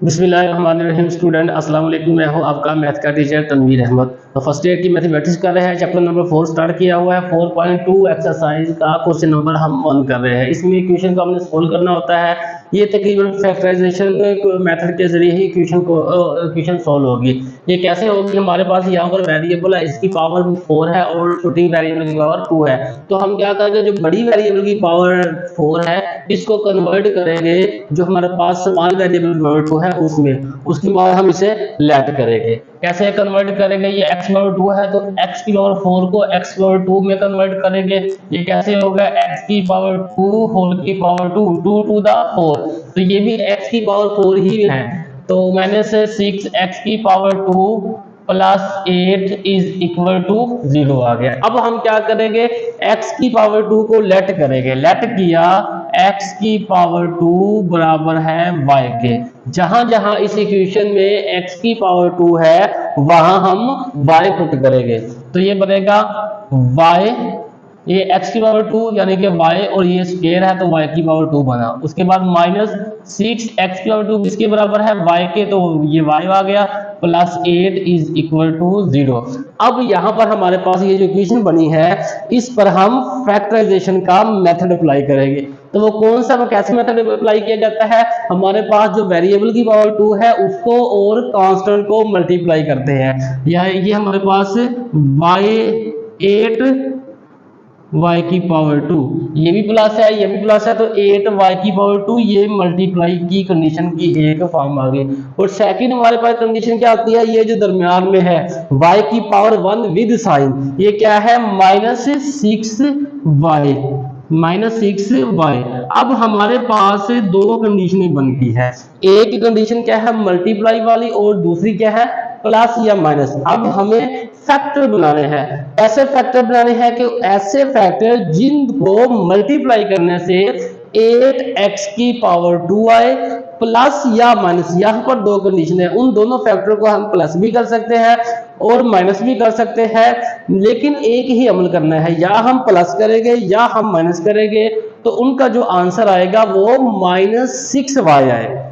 बिस्मिल्लाहिर्रहमानिर्रहीम। स्टूडेंट अस्सलाम वालेकुम। मैं हूं आपका मैथ का टीचर तनवीर अहमद। तो फर्स्ट ईयर की मैथमेटिक्स कर रहे हैं, चैप्टर नंबर 4 स्टार्ट किया हुआ है। 4.2 एक्सरसाइज का क्वेश्चन नंबर हम 1 कर रहे हैं। इसमें क्वेश्चन को हमने सोल्व करना होता है। ये तकरीबन फैक्टराइजेशन मेथड के जरिए ही क्वेश्चन सॉल्व होगी। ये कैसे होगी? हमारे पास यहाँ पर वेरिएबल है, इसकी पावर 4 है और छोटी वेरिएबल की पावर 2 है। तो हम क्या करेंगे, जो बड़ी वेरिएबल की पावर 4 है इसको कन्वर्ट करेंगे जो हमारे पास स्मॉल वेरिएबल पावर 2 है उसमें, उसके बाद हम इसे लेट करेंगे। कैसे कन्वर्ट करेंगे? ये x पावर 2 है तो x की पावर 4 को x पावर 2 में कन्वर्ट करेंगे। ये कैसे होगा? x की पावर 2 होल की पावर 2 2 टू द 4, तो ये भी x की पावर 4 ही है। तो मैंने से 6x की power 2 plus 8 is equal to 0 आ गया। अब हम क्या करेंगे, x की पावर 2 को लेट करेंगे। लेट किया, x की पावर 2 बराबर है y के। जहां जहां इस इक्वेशन में x की पावर 2 है वहां हम y पुट करेंगे। तो ये बनेगा y, ये x की पावर 2 यानी कि y और ये स्क्वायर है तो y की पावर 2 बना। उसके बाद माइनस 6x की पावर 2 किसके बराबर है? y के, तो ये y आ गया प्लस 8 इज इक्वल टू 0। अब यहाँ पर हमारे पास ये जो इक्वेशन बनी है इस पर हम फैक्टराइजेशन का मेथड अप्लाई करेंगे। तो वो कौन सा, वो कैसे मेथड अप्लाई किया जाता है? हमारे पास जो वेरिएबल की पावर 2 है उसको और कांस्टेंट को मल्टीप्लाई करते हैं। ये हमारे पास y8 y की पावर 2, ये भी प्लस है ये भी प्लस है, तो 8 y की पावर 2 ये मल्टीप्लाई की कंडीशन की एक फॉर्म आ गई। और सेकंड हमारे पास कंडीशन क्या आती है? ये जो दरमियान में है y की पावर 1 विद साइन, ये क्या है? -6y। अब हमारे पास दो कंडीशनें बनती है। एक कंडीशन क्या है? मल्टीप्लाई वाली, और दूसरी क्या है? प्लस या माइनस। अब हमें फैक्टर बनाने हैं। ऐसे फैक्टर बनाने हैं कि ऐसे फैक्टर जिनको मल्टीप्लाई करने से 8x की पावर 2 आए, प्लस या माइनस। यहाँ पर दो कंडीशन है, उन दोनों फैक्टर को हम प्लस भी कर सकते हैं और माइनस भी कर सकते हैं, लेकिन एक ही अमल करना है, या हम प्लस करेंगे या हम माइनस करेंगे। तो उनका जो आंसर आएगा वो -6y आएगा।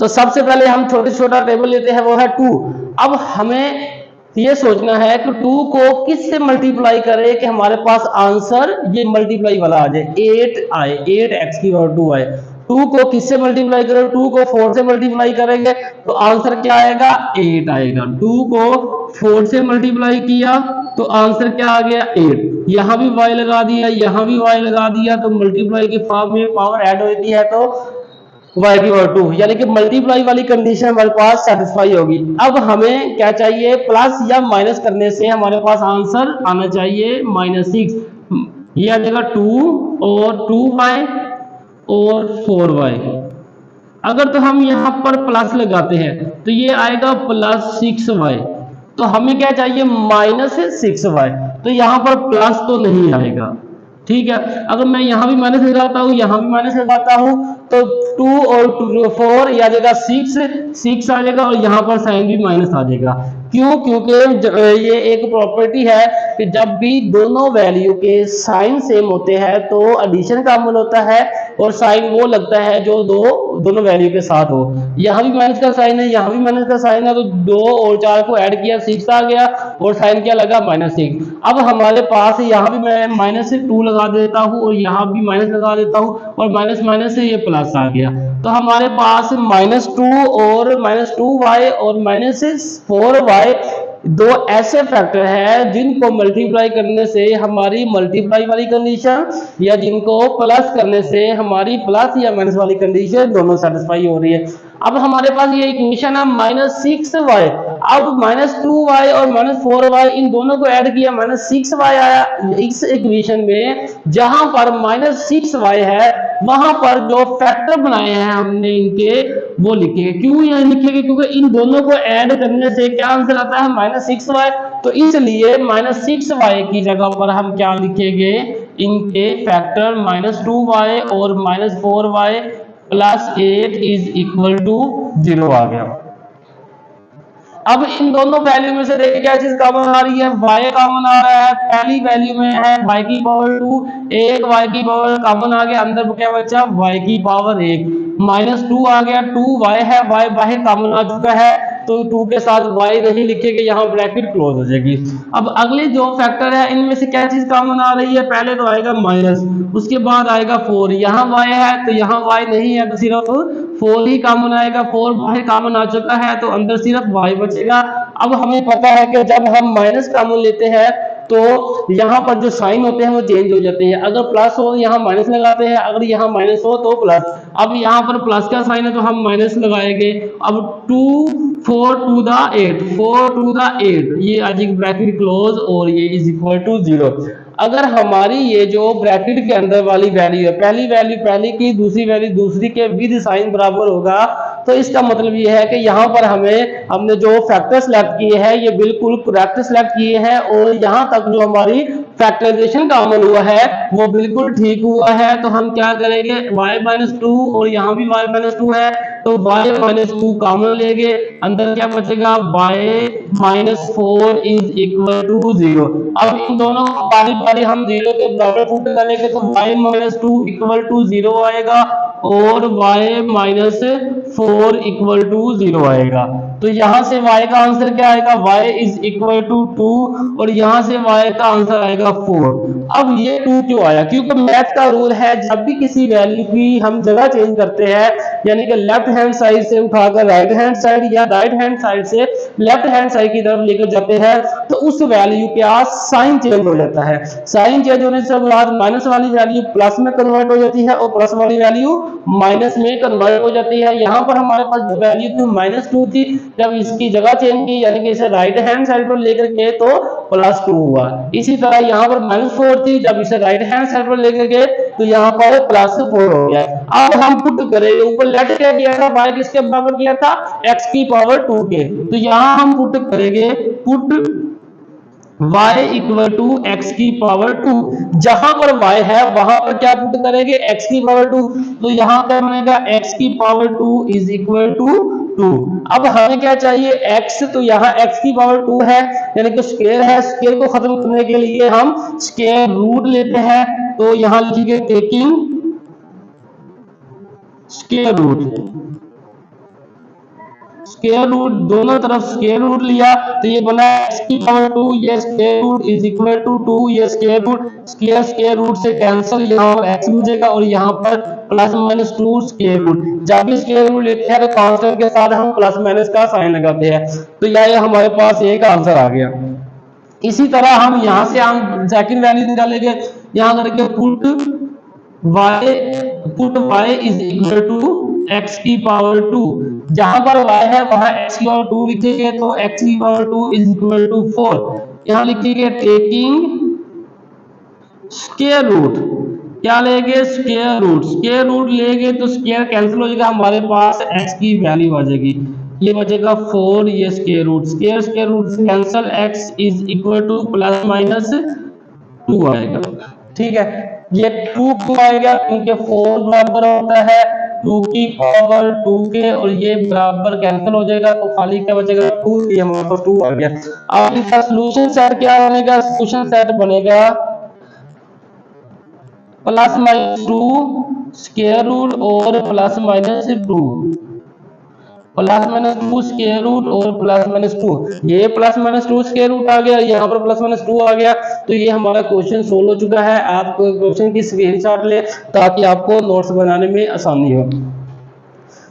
तो सबसे पहले हम छोटा टेबल लेते हैं, वो है 2। अब हमें ये सोचना है कि 2 को किस से मल्टीप्लाई करें कि हमारे पास आंसर ये मल्टीप्लाई वाला आ जाए, 8 आए, 8x की पावर 2 आए। 2 को किस से मल्टीप्लाई करें? 2 को 4 से मल्टीप्लाई करेंगे तो आंसर क्या आएगा? 8 आएगा। 2 को 4 से मल्टीप्लाई किया तो आंसर क्या आ गया? 8। यहां भी y लगा दिया, यहां भी y लगा दिया, तो मल्टीप्लाई की फॉर्म में पावर ऐड होती है तो y की पावर 2, यानी कि मल्टीप्लाई वाली कंडीशन हमारे पास सेटिस्फाई होगी। अब हमें क्या चाहिए? प्लस या माइनस करने से हमारे पास आंसर आना चाहिए -6। ये आ जाएगा 2 और 2y और 4y। अगर तो हम यहाँ पर प्लस लगाते हैं तो ये आएगा +6y। तो हमें क्या चाहिए? -6y। तो यहाँ पर प्लस तो नहीं आएगा, ठीक है। अगर मैं यहाँ भी माइनस लगाता हूँ, यहाँ भी माइनस लगाता हूँ, तो 2 और 4 ये आ जाएगा 6 आ जाएगा, और यहाँ पर साइन भी माइनस आ जाएगा। क्यों? क्योंकि ये एक प्रॉपर्टी है कि जब भी दोनों वैल्यू के साइन सेम होते हैं तो एडिशन का अमल होता है, और साइन वो लगता है जो दोनों वैल्यू के साथ हो। यहाँ भी माइनस का साइन है, यहाँ भी माइनस का साइन है, तो 2 और 4 को ऐड किया 6 आ गया, और साइन क्या लगा? -6। अब हमारे पास यहाँ भी मैं -2 लगा देता हूँ और यहाँ भी माइनस लगा देता हूँ, और माइनस माइनस से ये प्लस आ गया। तो हमारे पास -2 और -2y और -4y दो ऐसे फैक्टर हैं जिनको मल्टीप्लाई करने से हमारी मल्टीप्लाई वाली कंडीशन, या जिनको प्लस करने से हमारी प्लस या माइनस वाली कंडीशन दोनों सेटिस्फाई हो रही है। अब हमारे पास ये इक्वेशन है -6y। अब -2y और -4y इन दोनों को ऐड किया, -6y आया। इस इक्वेशन में जहां पर -6y है वहां पर जो फैक्टर बनाए हैं हमने इनके वो लिखे। क्यों ये लिखेंगे? क्योंकि इन दोनों को ऐड करने से क्या आंसर आता है? -6y। तो इसलिए -6y की जगह पर हम क्या लिखेंगे? इनके फैक्टर -2y और -4y +8 इज इक्वल टू 0 आ गया। अब इन दोनों वैल्यू में से देखिए क्या चीज कॉमन आ रही है, y कॉमन आ रहा है। पहली वैल्यू में है y की पावर 2, एक y की पावर कॉमन आ गया, अंदर क्या बचा y की पावर 1, -2 आ गया, 2y है, y बाहर कॉमन आ चुका है, तो 2 के साथ y नहीं लिखेंगे, यहाँ ब्रैकेट क्लोज हो जाएगी। अब अगले जो फैक्टर है इनमें से क्या चीज कॉमन आ रही है, पहले तो आएगा माइनस, उसके बाद आएगा 4, यहाँ y है तो यहाँ y नहीं है, तो सिर्फ 4 ही कॉमन आएगा, 4 बाहर कॉमन आ चुका है, तो अंदर सिर्फ y बचेगा। अब हमें पता है कि जब हम माइनस कॉमन लेते हैं तो यहाँ पर जो साइन होते हैं वो चेंज हो जाते हैं, अगर प्लस हो यहाँ माइनस लगाते हैं, अगर यहाँ माइनस हो तो प्लस। अब यहाँ पर प्लस का साइन है तो हम माइनस लगाएंगे। अब 2 4 टू द 8, 4 टू द 8, ये आ जाएगी ब्रैकेट क्लोज और ये इज इक्वल टू 0। अगर हमारी ये जो ब्रैकेट के अंदर वाली वैल्यू है, पहली वैल्यू पहली की, दूसरी वैल्यू दूसरी के विद साइन बराबर होगा, तो इसका मतलब ये है कि यहाँ पर हमने जो फैक्टर सेलेक्ट किए हैं ये बिल्कुल करेक्ट सेलेक्ट किए हैं, और यहाँ तक जो हमारी फैक्टराइजेशन कॉमन हुआ है वो बिल्कुल ठीक हुआ है। तो हम क्या करेंगे, y-2 और यहाँ भी y-2 है, तो y-2 कॉमन लेंगे, अंदर क्या बचेगा y-4 इज इक्वल टू 0। अब इन दोनों को बारी बारी हम 0 के बराबर पुट करेंगे, तो y-2 इक्वल टू 0 आएगा और y-4 इक्वल टू 0 आएगा। तो यहाँ से y का आंसर क्या आएगा, y इज इक्वल टू 2, और यहाँ से y का आंसर आएगा 4। अब ये 2 क्यों आया, क्योंकि मैथ का रूल है जब भी किसी वैल्यू की हम जगह चेंज करते हैं, यानी कि लेफ्ट हैंड साइड से उठाकर राइट हैंड साइड या राइट हैंड साइड से लेफ्ट हैंड साइड की तरफ लेकर जाते हैं, तो उस वैल्यू के साइन चेंज हो जाता है। साइन चेंज होने से बाद माइनस वाली वैल्यू प्लस में कन्वर्ट हो जाती है और प्लस वाली वैल्यू माइनस में कन्वर्ट हो जाती है। यहाँ पर हमारे पास वैल्यू थी -2 थी, जब इसकी जगह चेंज की यानी कि इसे राइट हैंड साइड पर लेकर गए तो +2 हुआ। इसी तरह यहाँ पर -4 थी, जब इसे राइट हैंड साइड पर लेकर गए तो यहाँ पर +4 हो गया। अब हम पुट करेंगे, ऊपर लेट क्या किया था, y किसके बराबर किया था, x की पावर 2 के, तो यहाँ हम पुट करेंगे, put y equal to X की पावर 2, जहां पर y है वहां पर क्या पुट करेंगे, x की पावर 2, तो यहाँ क्या बनेगा x की पावर 2 इज इक्वल टू 2। अब हमें क्या चाहिए x, तो यहाँ x की पावर 2 है यानी कि स्क्वायर है, स्क्वायर को खत्म करने के लिए हम स्क्वायर रूट लेते हैं, तो यहाँ लिखिए taking square root, square root दोनों तरफ स्क्वायर रूट लिया तो ये बना x की पावर 2, ये square root is equal to 2, ये स्क्वायर रूट स्क्वायर रूट से कैंसिल, यहाँ पर x बचेगा और यहाँ पर +-2 स्क्वायर रूट। जब भी स्क्वायर रूट लेते हैं तो कांस्टेंट के साथ हम प्लस माइनस का साइन लगाते हैं, तो यह हमारे पास एक आंसर आ गया। इसी तरह हम यहाँ से हम सेकंड वैल्यू निकालेंगे, यहाँ करके put y is equal to x की पावर 2, जहां पर y है वहां x की पावर 2 लिखेंगे, तो x की पावर 2 इज इक्वल टू 4। यहाँ लिखेंगे टेकिंग स्क्वायर रूट, क्या लेंगे स्क्वायर रूट, स्क्वायर रूट लेंगे तो स्क्वायर कैंसिल हो जाएगा, हमारे पास x की वैल्यू आ जाएगी, ये बचेगा 4, ये स्क्वायर रूट स्क्वायर रूट से cancel, x is equal to +-2 आएगा। ठीक है, ये 2 क्यों आएगा, क्योंकि 4 बराबर होता है 2 की पावर 2 के, और ये बराबर कैंसिल हो जाएगा, तो खाली क्या बचेगा 2, ये हमारे पास 2 आ गया। अब इसका सॉल्यूशन सेट क्या बनेगा, सॉल्यूशन सेट बनेगा +-2 स्क्वायर रूट और +-2, +-2 स्क्वायर रूट और +-2, ये +-2 स्क्वायर रूट आ गया, यहाँ पर +-2 आ गया, तो ये हमारा क्वेश्चन सोल्व हो चुका है। आप क्वेश्चन की स्क्रीनशॉट ले ताकि आपको नोट्स बनाने में आसानी हो।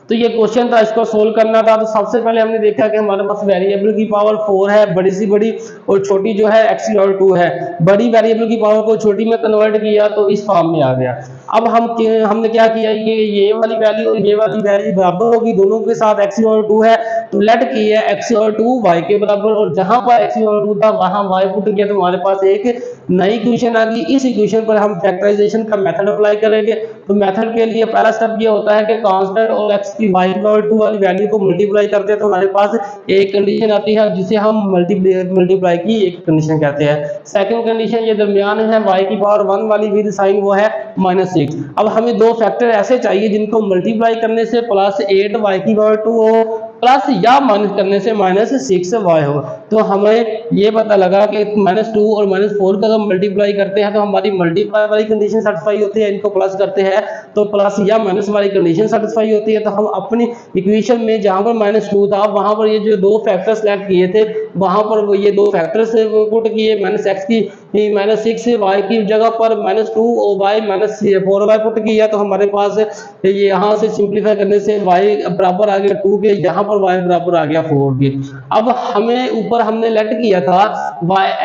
तो ये क्वेश्चन था, इसको सोल्व करना था। तो सबसे पहले हमने देखा कि हमारे पास वेरिएबल की पावर 4 है, बड़ी सी बड़ी, और छोटी जो है x की पावर 2 है। बड़ी वेरिएबल की पावर को छोटी में कन्वर्ट किया तो इस फॉर्म में आ गया। अब हमने क्या किया, ये वाली वैल्यू और ये वाली वैल्यू बराबर होगी, दोनों के साथ x की पावर 2 है, तो लेट की है x की पावर 2 y के बराबर, और जहां पर x की पावर 2 था वहां y पुट किया, तो हमारे पास एक नई इक्वेशन आ गई। इस इक्वेशन पर हम फैक्टराइजेशन का मेथड अप्लाई करेंगे। तो मेथड के लिए पहला स्टेप ये होता है कि कांस्टेंट और x की y की पावर 2 वाली वैल्यू को मल्टीप्लाई करते हैं, तो हमारे पास एक कंडीशन आती है जिसे हम मल्टीप्लाई की एक कंडीशन कहते हैं। सेकंड कंडीशन ये दरमियान है y की पावर 1 वाली विद साइन, वो है -6। अब हमें दो फैक्टर ऐसे चाहिए जिनको मल्टीप्लाई करने से +8 y की पावर 2 हो प्लस या माइनस करने से -6y हो। तो हमें ये पता लगा कि -2 और -4 का जब मल्टीप्लाई करते हैं तो हमारी मल्टीप्लाई वाली कंडीशन सेटिस्फाई होती है, इनको प्लस करते हैं तो प्लस या माइनस वाली कंडीशन सेटिस्फाई होती है। तो हम अपनी इक्वेशन में जहां पर -2 था वहां पर ये जो दो फैक्टर सेलेक्ट किए थे वहां पर ये दो फैक्टर्स पुट किए, -x की -6y की जगह पर -2y -4y पुट किया। तो हमारे पास ये यहाँ से सिंप्लीफाई करने से y बराबर आ गया 2 के, यहाँ पर y बराबर आ गया 4 के। अब हमें ऊपर हमने लेट किया था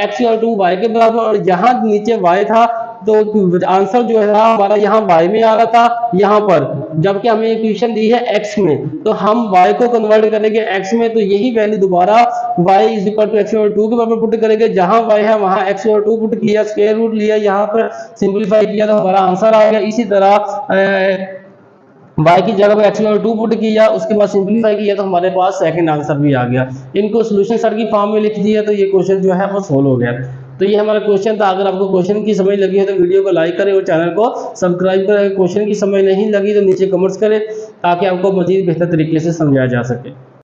x और 2 y के बराबर और यहाँ नीचे y था, तो आंसर जो है हमारा यहाँ y में आ रहा था यहाँ पर, जबकि हमें इक्वेशन दी है x में, तो हम y को कन्वर्ट करेंगे x में, तो यही वैल्यू दोबारा y is equal to x और 2 के बराबर पुट करेंगे। जहां y है वहां x और 2 पुट किया, स्क्वायर रूट लिया, यहाँ पर सिंपलीफाई किया तो हमारा आंसर आ गया। इसी तरह y की जगह पर x और 2 पुट किया, उसके बाद सिंपलीफाई किया तो हमारे पास सेकंड आंसर भी आ गया। इनको सॉल्यूशन सर की फॉर्म में लिख दिया तो ये क्वेश्चन जो है वो सोल्व हो गया। तो ये हमारा क्वेश्चन था। अगर आपको क्वेश्चन की समझ लगी है तो वीडियो को लाइक करें और चैनल को सब्सक्राइब करें। क्वेश्चन की समझ नहीं लगी तो नीचे कमेंट्स करें ताकि आपको मजीद बेहतर तरीके से समझाया जा सके।